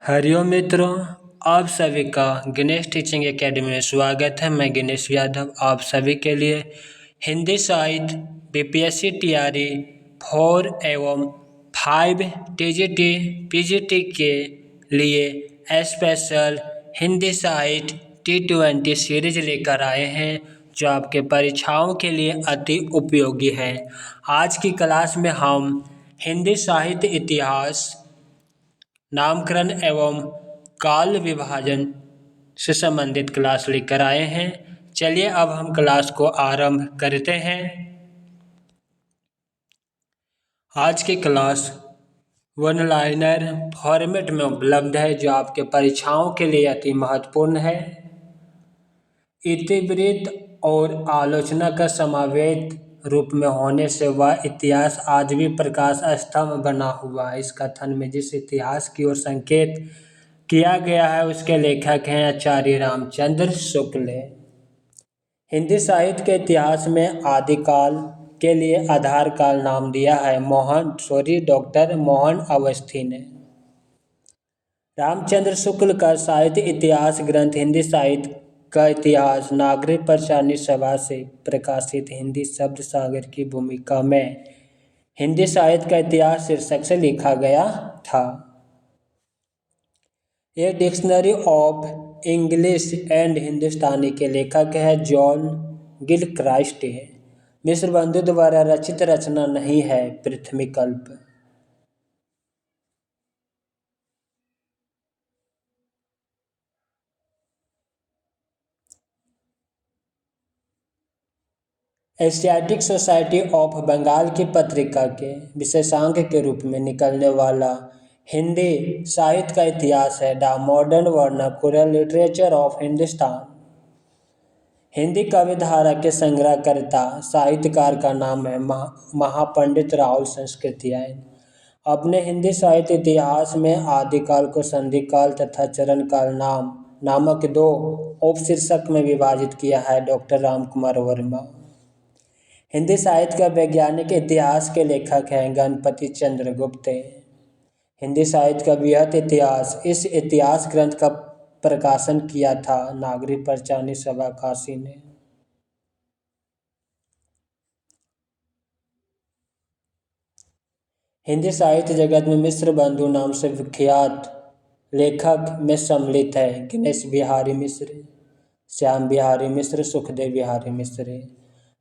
हरिओम मित्रों, आप सभी का गणेश टीचिंग एकेडमी में स्वागत है। मैं गणेश यादव आप सभी के लिए हिंदी साहित्य बीपीएससी टीआरई 4 एवं 5 टीजीटी पीजीटी के लिए स्पेशल हिंदी साहित्य T20 सीरीज लेकर आए हैं जो आपके परीक्षाओं के लिए अति उपयोगी है। आज की क्लास में हम हिंदी साहित्य इतिहास, नामकरण एवं काल विभाजन से संबंधित क्लास लेकर आए हैं। चलिए अब हम क्लास को आरंभ करते हैं। आज की क्लास वन लाइनर फॉर्मेट में उपलब्ध है जो आपके परीक्षाओं के लिए अति महत्वपूर्ण है। इतिवृत्त और आलोचना का समावेश रूप में होने से वह इतिहास आज भी प्रकाश स्तंभ बना हुआ है। इस कथन में जिस इतिहास की ओर संकेत किया गया है उसके लेखक हैं आचार्य रामचंद्र शुक्ल। हिंदी साहित्य के इतिहास में आदिकाल के लिए आधार काल नाम दिया है डॉक्टर मोहन अवस्थी ने। रामचंद्र शुक्ल का साहित्य इतिहास ग्रंथ हिंदी साहित्य का इतिहास नागरिक प्रचारणी सभा से प्रकाशित हिंदी शब्द सागर की भूमिका में हिंदी साहित्य का इतिहास शीर्षक से लिखा गया था। ये डिक्शनरी ऑफ इंग्लिश एंड हिंदुस्तानी के लेखक है जॉन गिलक्राइस्ट है। मिश्र बंधु द्वारा रचित रचना नहीं है। पृथ्वी कल्प एशियाटिक सोसाइटी ऑफ बंगाल की पत्रिका के विशेषांक के रूप में निकलने वाला हिंदी साहित्य का इतिहास है the modern vernacular literature of Hindustan. Hindi काव्य धारा के संग्रहकर्ता साहित्यकार का नाम है महापंडित राहुल संस्कृतियायन। अपने हिंदी साहित्य इतिहास में आदिकाल को संधिकाल तथा चरणकाल नामक दो उपशीर्षक में विभाजित किया है डॉक्टर रामकुमार वर्मा। हिंदी साहित्य का वैज्ञानिक इतिहास के लेखक हैं गणपति चंद्र गुप्त। हिंदी साहित्य का बृहत इतिहास, इस इतिहास ग्रंथ का प्रकाशन किया था नागरिक प्रचारणी सभा काशी ने। हिंदी साहित्य जगत में मिश्र बंधु नाम से विख्यात लेखक में सम्मिलित है गणेश बिहारी मिश्र, श्याम बिहारी मिश्र, सुखदेव बिहारी मिश्र।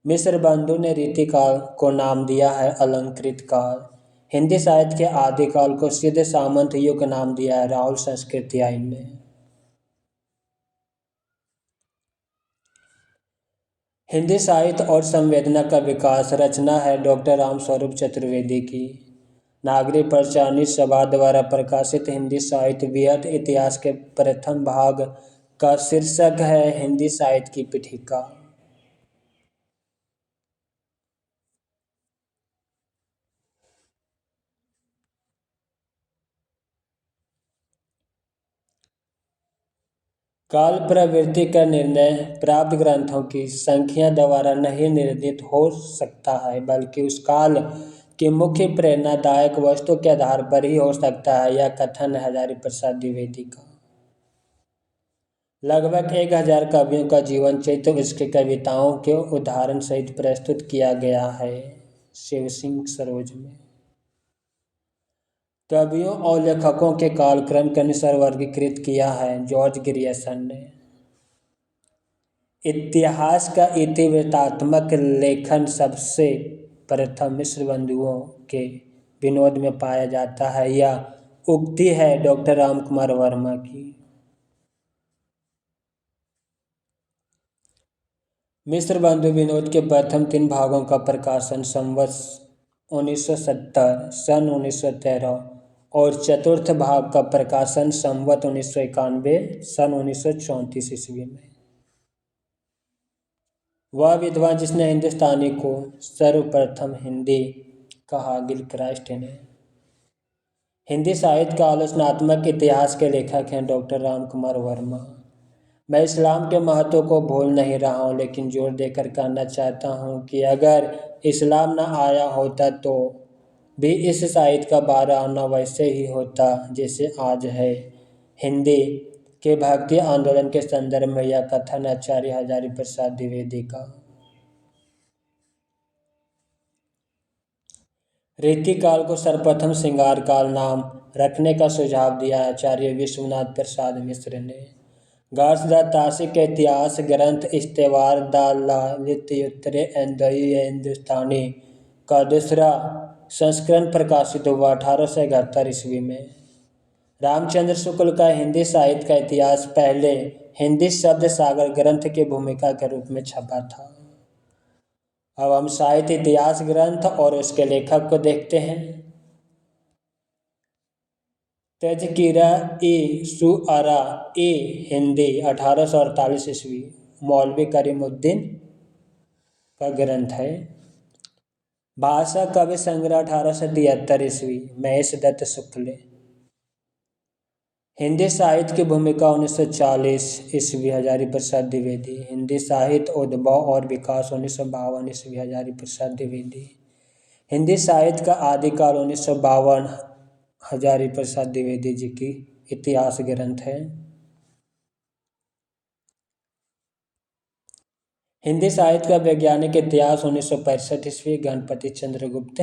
मिश्र बंधु ने रीतिकाल को नाम दिया है अलंकृत काल। हिंदी साहित्य के आदिकाल को सीधे सामंत युग नाम दिया है राहुल संस्कृतियायन ने। हिंदी साहित्य और संवेदना का विकास रचना है डॉक्टर रामस्वरूप चतुर्वेदी की। नागरिक प्रचारणी सभा द्वारा प्रकाशित हिंदी साहित्य बृहत इतिहास के प्रथम भाग का शीर्षक है हिंदी साहित्य की पीठिका। काल प्रवृत्ति का निर्णय प्राप्त ग्रंथों की संख्या द्वारा नहीं निर्धारित हो सकता है बल्कि उस काल की मुख्य प्रेरणादायक वस्तु के आधार पर ही हो सकता है। यह कथन है हजारी प्रसाद द्विवेदी का। लगभग 1000 कवियों का जीवन चरित्र उसकी कविताओं के उदाहरण सहित प्रस्तुत किया गया है शिव सिंह सरोज में। कवियों और लेखकों के कालक्रम के अनुसार वर्गीकृत किया है जॉर्ज ग्रियर्सन ने। इतिहास का इतिवृत्तात्मक लेखन सबसे प्रथम मिश्र बंधुओं के विनोद में पाया जाता है। यह उक्ति है डॉक्टर रामकुमार वर्मा की। मिश्र बंधु विनोद के प्रथम 3 भागों का प्रकाशन संवत 1970 सन 1913 और चतुर्थ भाग का प्रकाशन संवत 1991 सन 1934 ईस्वी में। वह विद्वान जिसने हिंदुस्तानी को सर्वप्रथम हिंदी कहा गिलक्राइस्ट ने। हिंदी साहित्य का आलोचनात्मक इतिहास के लेखक हैं डॉक्टर रामकुमार वर्मा। मैं इस्लाम के महत्व को भूल नहीं रहा हूँ लेकिन जोर देकर कहना चाहता हूँ कि अगर इस्लाम न आया होता तो भी इस साहित्य का बारह आना वैसे ही होता जैसे आज है। हिंदी के भक्ति आंदोलन के संदर्भ में यह कथन आचार्य हजारी प्रसाद द्विवेदी का। रीतिकाल को सर्वप्रथम श्रृंगार काल नाम रखने का सुझाव दिया आचार्य विश्वनाथ प्रसाद मिश्र ने। गार्सदास तासी के इतिहास ग्रंथ इस्तेवार दा लित्युत्तरे एंदोई हिंदुस्तानी का दूसरा संस्करण प्रकाशित हुआ 1871 ईस्वी में। रामचंद्र शुक्ल का हिंदी साहित्य का इतिहास पहले हिंदी शब्द सागर ग्रंथ की भूमिका के रूप में छपा था। अब हम साहित्य इतिहास ग्रंथ और उसके लेखक को देखते हैं। तज़किरा ए शुअरा ए हिंदी 1848 ईस्वी मौलवी करीमुद्दीन का ग्रंथ है। भाषा कवि संग्रह 1873 ईस्वी महेश दत्त शुक्ल। हिंदी साहित्य की भूमिका 1940 ईस्वी हजारी प्रसाद द्विवेदी। हिंदी साहित्य उद्भव और विकास 1952 ईस्वी हजारी प्रसाद द्विवेदी। हिंदी साहित्य का आदिकाल 1952 हजारी प्रसाद द्विवेदी जी की इतिहास ग्रंथ है। हिंदी साहित्य का वैज्ञानिक इतिहास 1965 ईस्वी गणपति चंद्रगुप्त।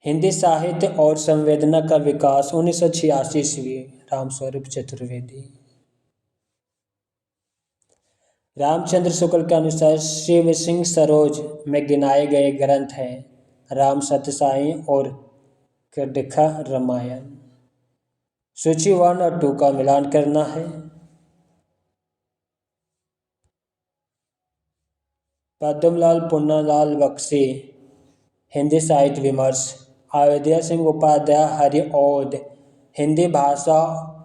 हिंदी साहित्य और संवेदना का विकास 1986 ईस्वी रामस्वरूप चतुर्वेदी। रामचंद्र शुक्ल के अनुसार शिव सिंह सरोज में गिनाए गए ग्रंथ हैं राम सतसाई और कड़खा रामायण। सूची 1 और 2 का मिलान करना है। पद्मलाल पुन्नालाल बख्शी हिंदी साहित्य विमर्श। अयोध्या सिंह उपाध्याय हरिऔध हिंदी भाषा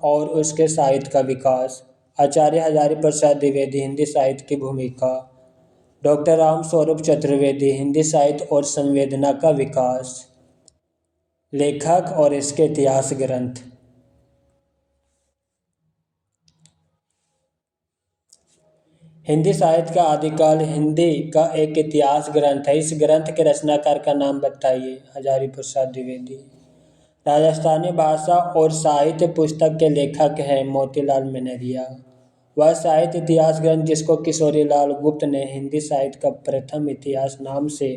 और उसके साहित्य का विकास। आचार्य हजारी प्रसाद द्विवेदी हिंदी साहित्य की भूमिका। डॉक्टर रामस्वरूप चतुर्वेदी हिंदी साहित्य और संवेदना का विकास। लेखक और इसके इतिहास ग्रंथ। हिंदी साहित्य का आदिकाल हिंदी का एक इतिहास ग्रंथ है। इस ग्रंथ के रचनाकार का नाम बताइए। हजारी प्रसाद द्विवेदी। राजस्थानी भाषा और साहित्य पुस्तक के लेखक हैं मोतीलाल मिनरिया। वह साहित्य इतिहास ग्रंथ जिसको किशोरीलाल गुप्त ने हिंदी साहित्य का प्रथम इतिहास नाम से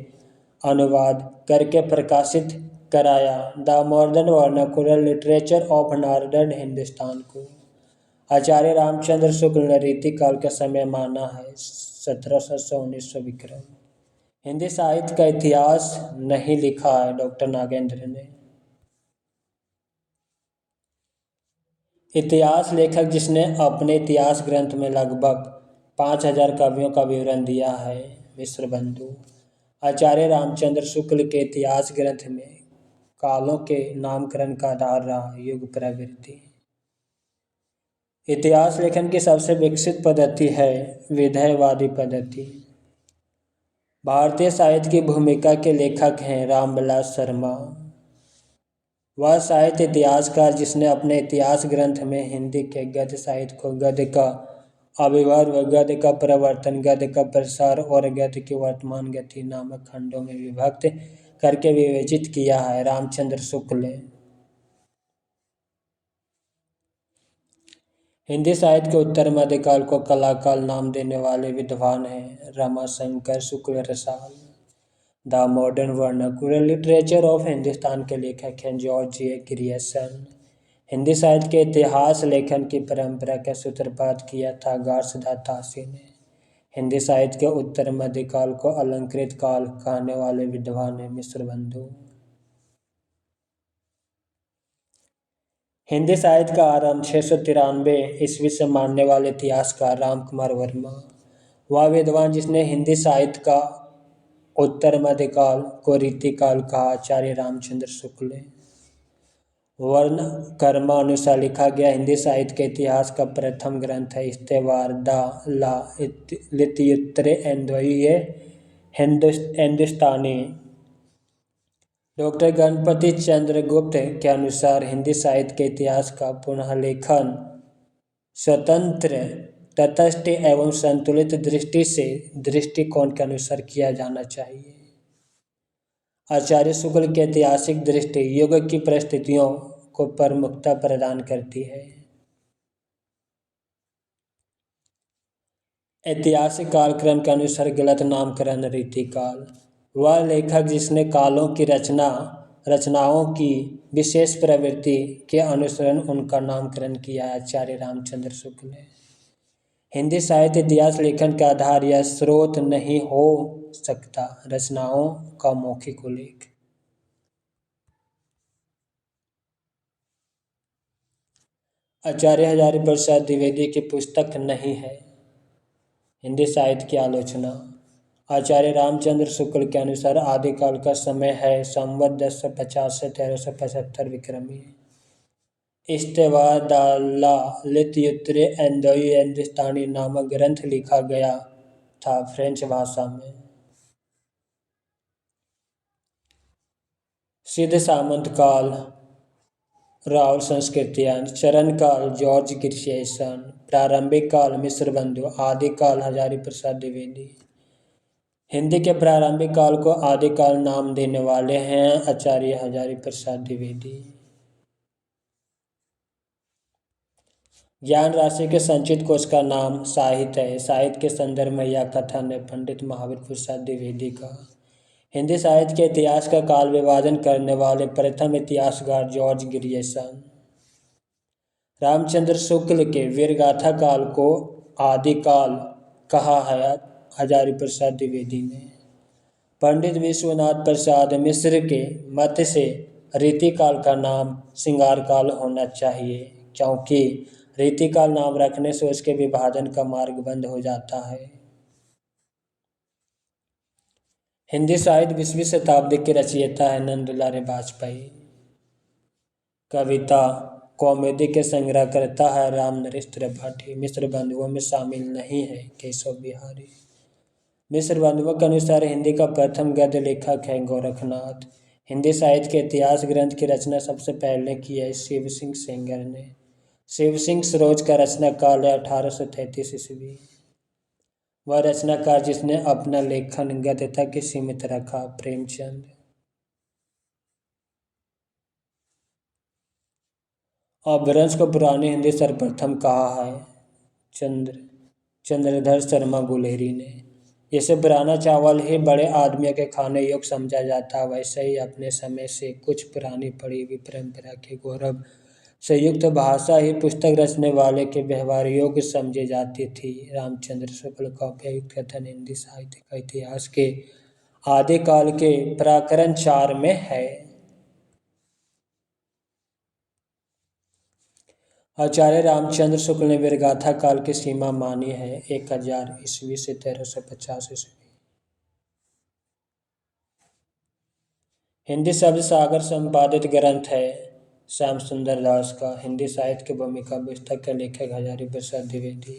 अनुवाद करके प्रकाशित कराया the modern vernacular literature of northern Hindustan को। आचार्य रामचंद्र शुक्ल ने रीतिकाल का समय माना है 1700 से 1900 विक्रम। हिंदी साहित्य का इतिहास नहीं लिखा है डॉक्टर नागेंद्र ने। इतिहास लेखक जिसने अपने इतिहास ग्रंथ में लगभग 5000 कवियों का विवरण दिया है मिश्र बंधु। आचार्य रामचंद्र शुक्ल के इतिहास ग्रंथ में कालों के नामकरण का आधार रहा युग प्रवृत्ति। इतिहास लेखन की सबसे विकसित पद्धति है विधेयवादी पद्धति। भारतीय साहित्य की भूमिका के लेखक हैं रामविलास शर्मा। वह साहित्य इतिहासकार जिसने अपने इतिहास ग्रंथ में हिंदी के गद्य साहित्य को गद्य का आविर्भाव, गद्य का प्रवर्तन, गद्य का प्रसार और गद्य की वर्तमान गति नामक खंडों में विभक्त करके विवेचित किया है रामचंद्र शुक्ल। हिंदी साहित्य के उत्तर मध्यकाल को कलाकाल नाम देने वाले विद्वान हैं Ramashankar Shukla Rasal. The modern vernacular literature of Hindustan के लेखक हैं जॉर्ज जे ग्रियर्सन। हिंदी साहित्य के इतिहास लेखन की परंपरा का सूत्रपात किया था गार्सदास तासी ने। हिंदी साहित्य के उत्तर मध्यकाल को अलंकृत काल कहने वाले विद्वान हैं मिश्र बंधु। हिंदी साहित्य का आरंभ 693 ईस्वी से मानने वाले इतिहासकार रामकुमार वर्मा। वह विद्वान जिसने हिंदी साहित्य का उत्तर मध्यकाल को रीतिकाल कहा आचार्य रामचंद्र शुक्ल। वर्ण कर्मा अनुसार लिखा गया हिंदी साहित्य के इतिहास का प्रथम ग्रंथ है इस्तेवार दा लित्युत्तरे एंदोई हिंदुस्तानी। डॉक्टर गणपति चंद्रगुप्त के अनुसार हिंदी साहित्य के इतिहास का पुनः लेखन स्वतंत्र, तटस्थ एवं संतुलित दृष्टिकोण के अनुसार किया जाना चाहिए। आचार्य शुक्ल की ऐतिहासिक दृष्टि युग की परिस्थितियों को प्रमुखता प्रदान करती है। ऐतिहासिक कालक्रम के अनुसार गलत नामकरण रीतिकाल। वह लेखक जिसने कालों की रचनाओं की विशेष प्रवृत्ति के अनुसरण उनका नामकरण किया है। आचार्य रामचंद्र शुक्ल ने। हिंदी साहित्य इतिहास लेखन का आधार या स्रोत नहीं हो सकता। रचनाओं का मौखिक उल्लेख। आचार्य हजारी प्रसाद द्विवेदी की पुस्तक नहीं है। हिंदी साहित्य की आलोचना। आचार्य रामचंद्र शुक्ल के अनुसार आदिकाल का समय है संवत 1050 से 1375 विक्रमी। इस्तेवादालित्युत्तरे एंदोई हिंदुस्तानी नामक ग्रंथ लिखा गया था फ्रेंच भाषा में। सिद्ध सामंत काल राहुल संस्कृतियान। चरण काल जॉर्ज ग्रियर्सन। प्रारंभिक काल मिश्र बंधु। आदिकाल हजारी प्रसाद द्विवेदी। हिंदी के प्रारंभिक काल को आदिकाल नाम देने वाले हैं आचार्य हजारी प्रसाद द्विवेदी। ज्ञान राशि के संचित कोश का नाम साहित्य है। साहित्य के संदर्भ में यह कथन है पंडित महावीर प्रसाद द्विवेदी का। हिंदी साहित्य के इतिहास का काल विभाजन करने वाले प्रथम इतिहासकार जॉर्ज ग्रियर्सन। रामचंद्र शुक्ल के वीरगाथा काल को आदिकाल कहा है हजारी प्रसाद द्विवेदी ने। पंडित विश्वनाथ प्रसाद मिश्र के मत से रीतिकाल का नाम श्रृंगार काल होना चाहिए क्योंकि रीतिकाल नाम रखने से उसके विभाजन का मार्ग बंद हो जाता है। हिंदी साहित्य 20वीं शताब्दी के रचयिता है नंदलाल वाजपेयी। कविता कॉमेडी के संग्रहकर्ता है राम नरेश भट्ट। मिश्र बंधुओं में शामिल नहीं है केशव बिहारी। मिश्र बंधुओं के अनुसार हिंदी का प्रथम गद्य लेखक है गोरखनाथ। हिंदी साहित्य के इतिहास ग्रंथ की रचना सबसे पहले की है शिव सिंह सेंगर ने। शिव सिंह सरोज का रचना काल है 1833 ईस्वी। वह रचनाकार जिसने अपना लेखन गद्य तक ही सीमित रखा प्रेमचंद। अपभ्रंश को पुरानी हिंदी सर्वप्रथम कहा है चंद्रधर शर्मा गुलेरी ने। जैसे पुराना चावल ही बड़े आदमियों के खाने योग्य समझा जाता वैसे ही अपने समय से कुछ पुरानी पड़ी हुई परंपरा के गौरव से युक्त भाषा ही पुस्तक रचने वाले के व्यवहार योग्य समझी जाती थी। रामचंद्र शुक्ल का उपयुक्त कथन हिंदी साहित्य का इतिहास के आदिकाल के प्रकरण 4 में है। आचार्य रामचंद्र शुक्ल ने वीरगाथा काल की सीमा मानी है 1000 ईस्वी से 1350 ईस्वी। हिंदी शब्द सागर संपादित ग्रंथ है श्याम सुंदर दास का। हिंदी साहित्य की भूमिका पुस्तक के लेखक हजारी प्रसाद द्विवेदी।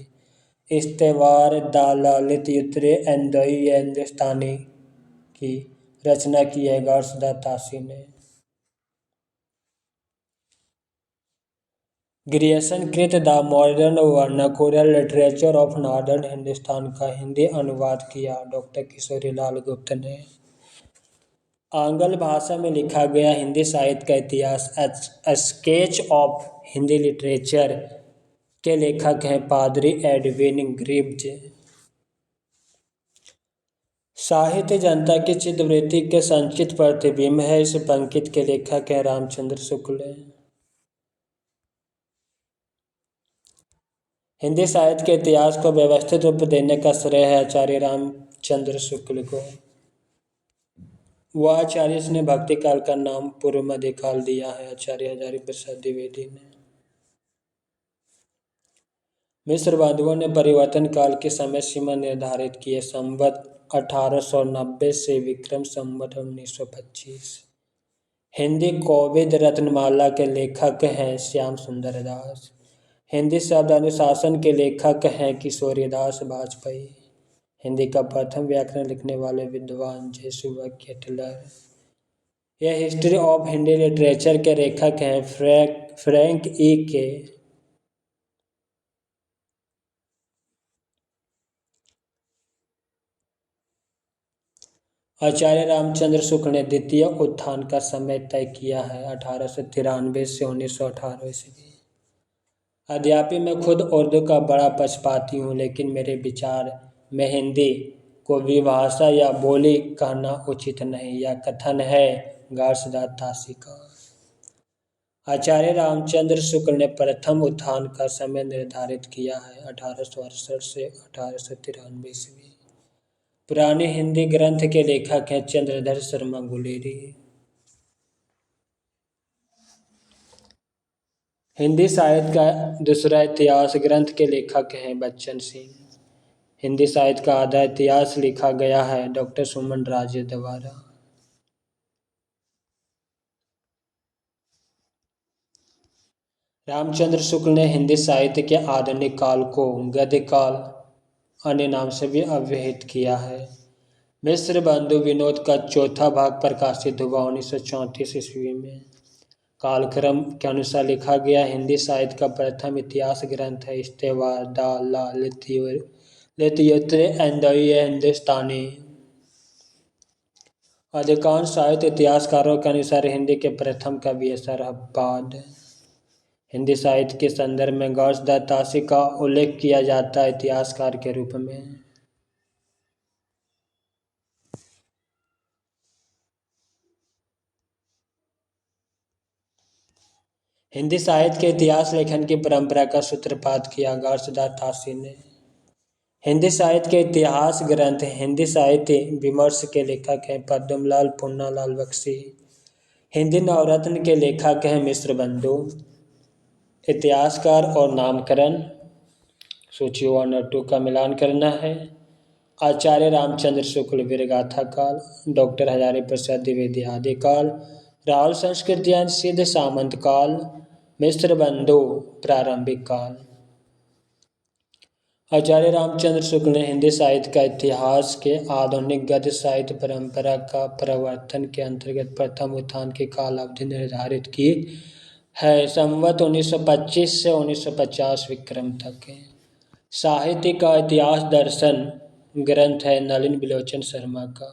इस्तेवार दालालित्युत्तरे एंदोई हिंदुस्तानी की रचना की है गौरसदास तासी ने। ग्रियर्सन कृत the modern vernacular literature of northern Hindustan का हिंदी अनुवाद किया डॉक्टर किशोरी लाल गुप्त ने। आंग्ल भाषा में लिखा गया हिंदी साहित्य का इतिहास स्केच ऑफ हिंदी लिटरेचर के लेखक हैं पादरी एडविन ग्रिव्ज। साहित्य जनता की चित्तवृत्ति के संचित प्रतिबिंब है। इस पंक्ति के लेखक हैं रामचंद्र शुक्ल। हिंदी साहित्य के इतिहास को व्यवस्थित रूप देने का श्रेय है आचार्य रामचंद्र शुक्ल को। वह आचार्य ने भक्ति काल का नाम पूर्व मध्यकाल दिया है आचार्य हजारी प्रसाद द्विवेदी ने। मिश्र बंधुओं ने परिवर्तन काल की समय सीमा निर्धारित की है संवत 1890 से विक्रम संवत 1925। हिंदी कोविद रत्नमाला के लेखक हैं श्याम सुंदर दास। हिंदी शब्द अनुशासन के लेखक हैं किशोरीदास वाजपेयी। हिंदी का प्रथम व्याकरण लिखने वाले विद्वान जेसुआ केटलर। यह हिस्ट्री ऑफ हिंदी लिटरेचर के लेखक हैं फ्रैंक ई के। आचार्य रामचंद्र शुक्ल ने द्वितीय उत्थान का समय तय किया है 1893 से 1918 ईस्वी। अद्यापि मैं खुद उर्दू का बड़ा पक्षपाती हूँ, लेकिन मेरे विचार में हिंदी को विभाषा या बोली कहना उचित नहीं। यह कथन है गार्सदात तासी का। आचार्य रामचंद्र शुक्ल ने प्रथम उत्थान का समय निर्धारित किया है 1868 से 1893 ईस्वी। पुराने हिंदी ग्रंथ के लेखक हैं चंद्रधर शर्मा गुलेरी। हिंदी साहित्य का दूसरा इतिहास ग्रंथ के लेखक हैं बच्चन सिंह। हिंदी साहित्य का आधा इतिहास लिखा गया है डॉक्टर सुमन राजे द्वारा। रामचंद्र शुक्ल ने हिंदी साहित्य के आधुनिक काल को गद्य काल अन्य नाम से भी अभिहित किया है। मिस्र बंधु विनोद का चौथा भाग प्रकाशित हुआ 1934 ईस्वी में। कालक्रम के अनुसार लिखा गया हिंदी साहित्य का प्रथम इतिहास ग्रंथ है इस्तेवा दा ला लितियोत्रे हिंदुस्तानी। अधिकांश साहित्य इतिहासकारों के अनुसार हिंदी के प्रथम कवि है सरहब्बाद। हिंदी साहित्य के संदर्भ में गौसदास तासी का उल्लेख किया जाता है इतिहासकार के रूप में। हिंदी साहित्य के इतिहास लेखन की परंपरा का सूत्रपात किया गौसदास तासी ने। हिंदी साहित्य के इतिहास ग्रंथ हिंदी साहित्य विमर्श के लेखक हैं पद्मलाल पुन्नालाल बख्शी। हिंदी नवरत्न के लेखक हैं मिश्र बंधु। इतिहासकार और नामकरण सूची 1 और 2 का मिलान करना है। आचार्य रामचंद्र शुक्ल वीरगाथा काल, डॉक्टर हजारी प्रसाद द्विवेदी आदि काल, राहुल संस्कृतियान सिद्ध सामंत काल, मिश्र बंधु प्रारंभिक काल। आचार्य रामचंद्र शुक्ल ने हिंदी साहित्य का इतिहास के आधुनिक गद्य साहित्य परंपरा का प्रवर्तन के अंतर्गत प्रथम उत्थान की कालावधि निर्धारित की है संवत 1925 से 1950 विक्रम तक। साहित्य का इतिहास दर्शन ग्रंथ है नलिन बिलोचन शर्मा का।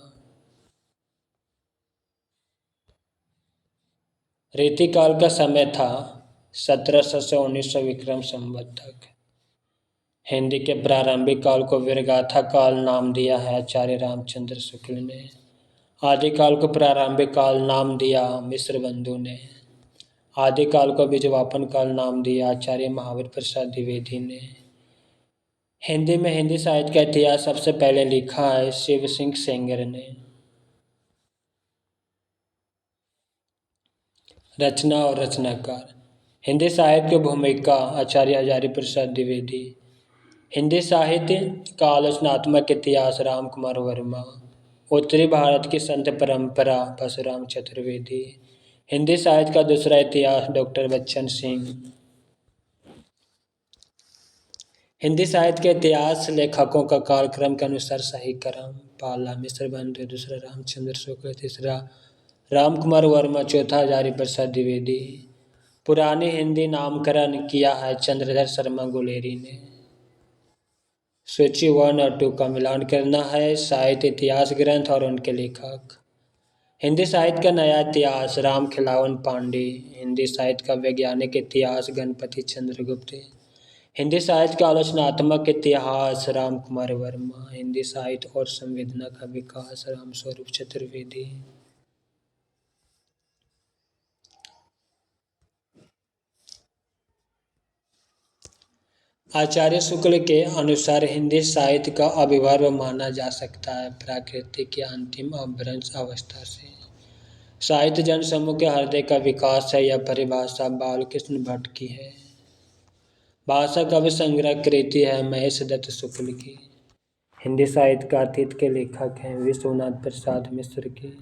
रीतिकाल का समय था 1700 से 1900 विक्रम संवत तक। हिंदी के प्रारंभिक काल को वीरगाथा काल नाम दिया है आचार्य रामचंद्र शुक्ल ने। आदिकाल को प्रारंभिक काल नाम दिया मिश्र बंधु ने। आदिकाल को बीजवापन काल नाम दिया आचार्य महावीर प्रसाद द्विवेदी ने। हिंदी में हिंदी साहित्य का इतिहास सबसे पहले लिखा है शिव सिंह सेंगर ने। रचना और रचनाकार हिंदी साहित्य की भूमिका आचार्य हजारी प्रसाद द्विवेदी। हिंदी साहित्य का आलोचनात्मक इतिहास राम कुमार वर्मा। उत्तरी भारत की संत परंपरा परशुराम चतुर्वेदी। हिंदी साहित्य का दूसरा इतिहास डॉक्टर बच्चन सिंह। हिंदी साहित्य के इतिहास लेखकों का कालक्रम के अनुसार सही क्रम पहला मिश्र बंधु, दूसरा रामचंद्र शुक्ल, तीसरा राम कुमार वर्मा, चौथा हजारी प्रसाद द्विवेदी। पुरानी हिंदी नामकरण किया है चंद्रधर शर्मा गुलेरी ने। सूची 1 और 2 का मिलान करना है। साहित्य इतिहास ग्रंथ और उनके लेखक। हिंदी साहित्य का नया इतिहास राम खिलावन पांडे। हिंदी साहित्य का वैज्ञानिक इतिहास गणपति चंद्रगुप्त। हिंदी साहित्य का आलोचनात्मक इतिहास राम कुमार वर्मा। हिंदी साहित्य और संवेदना का विकास राम स्वरूप चतुर्वेदी। आचार्य शुक्ल के अनुसार हिंदी साहित्य का अभिभव माना जा सकता है प्राकृतिक की अंतिम अपभ्रंश अवस्था से। साहित्य जन समूह के हृदय का विकास है। यह परिभाषा बालकृष्ण भट्ट की है। भाषा कवि संग्रह कृति है महेश दत्त शुक्ल की। हिंदी साहित्य का अतीत के लेखक हैं विश्वनाथ प्रसाद मिश्र के।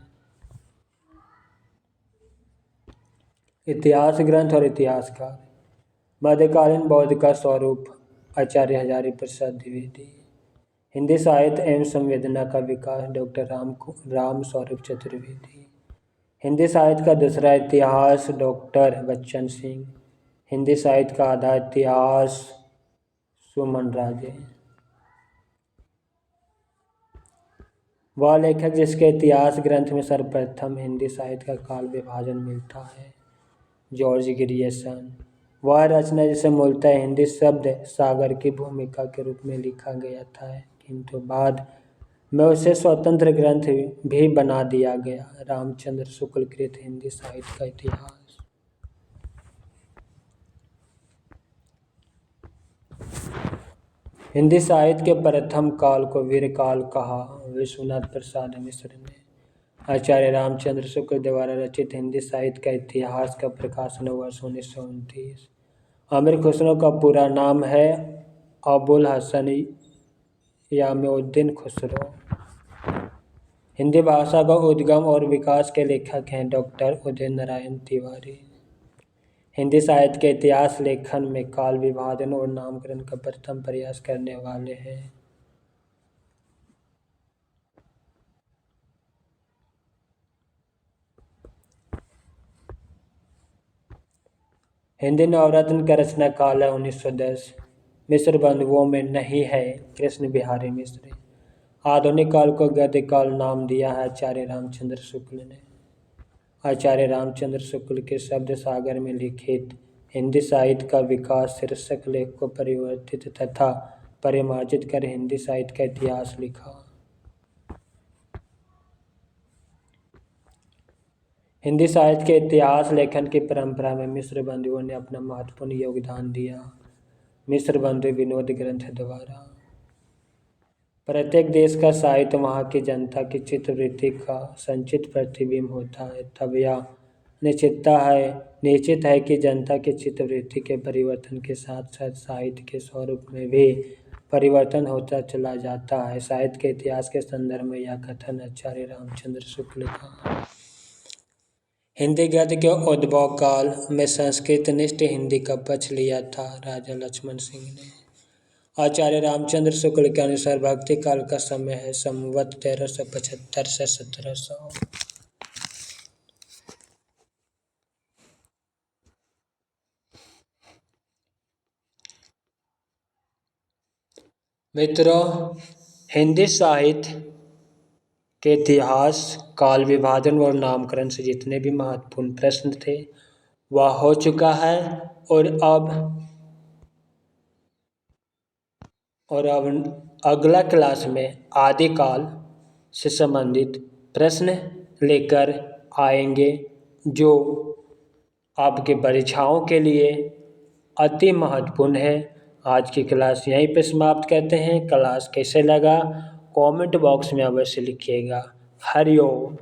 इतिहास ग्रंथ और इतिहासकार मध्यकालीन बौद्ध का स्वरूप आचार्य हजारी प्रसाद द्विवेदी। हिंदी साहित्य एवं संवेदना का विकास डॉक्टर राम स्वरूप चतुर्वेदी। हिंदी साहित्य का दूसरा इतिहास डॉक्टर बच्चन सिंह। हिंदी साहित्य का आधा इतिहास सुमन राजे। वह लेखक जिसके इतिहास ग्रंथ में सर्वप्रथम हिंदी साहित्य का काल विभाजन मिलता है, जॉर्ज ग्रियर्सन। वह रचना जिसे मूलतः हिंदी शब्द सागर की भूमिका के रूप में लिखा गया था, किंतु बाद में उसे स्वतंत्र ग्रंथ भी बना दिया गया, रामचंद्र शुक्ल कृत हिंदी साहित्य का इतिहास। हिंदी साहित्य के प्रथम काल को वीर काल कहा विश्वनाथ प्रसाद मिश्र ने। आचार्य रामचंद्र शुक्ल द्वारा रचित हिंदी साहित्य का इतिहास का प्रकाशन वर्ष 1929। आमिर खुसरो का पूरा नाम है अबुल हसन यामुद्दीन खुसरो। हिंदी भाषा का उद्गम और विकास के लेखक हैं डॉक्टर उदय नारायण तिवारी। हिंदी साहित्य के इतिहास लेखन में काल विभाजन और नामकरण का प्रथम प्रयास करने वाले हैं। हिंदी नवरत्न का रचना काल है 1910। मिश्र बंधुओं में नहीं है कृष्ण बिहारी मिश्र। आधुनिक काल को गद्य काल नाम दिया है आचार्य रामचंद्र शुक्ल ने। आचार्य रामचंद्र शुक्ल के शब्द सागर में लिखित हिंदी साहित्य का विकास शीर्षक लेख को परिवर्तित तथा परिमार्जित कर हिंदी साहित्य का इतिहास लिखा। हिंदी साहित्य के इतिहास लेखन की परंपरा में मिश्र बंधुओं ने अपना महत्वपूर्ण योगदान दिया। मिश्र बंधु विनोद ग्रंथ द्वारा प्रत्येक देश का साहित्य वहाँ की जनता की चित्तवृत्ति का संचित प्रतिबिंब होता है, तब यह निश्चित है कि जनता की चित्तवृत्ति के परिवर्तन के साथ साथ साहित्य के स्वरूप में भी परिवर्तन होता चला जाता है। साहित्य के इतिहास के संदर्भ में यह कथन आचार्य रामचंद्र शुक्ल का। हिंदी गद्य के उद्भव काल में संस्कृत निष्ठ हिंदी का पक्ष लिया था राजा लक्ष्मण सिंह ने। आचार्य रामचंद्र शुक्ल के अनुसार भक्ति काल का समय है संवत 1375 से 1700। मित्रों, हिंदी साहित्य के इतिहास, काल विभाजन और नामकरण से जितने भी महत्वपूर्ण प्रश्न थे वह हो चुका है और अब अगला क्लास में आदिकाल से संबंधित प्रश्न लेकर आएंगे जो आपके परीक्षाओं के लिए अति महत्वपूर्ण है। आज की क्लास यहीं पे समाप्त करते हैं। क्लास कैसे लगा कमेंट बॉक्स में अवश्य लिखिएगा। हरिओम।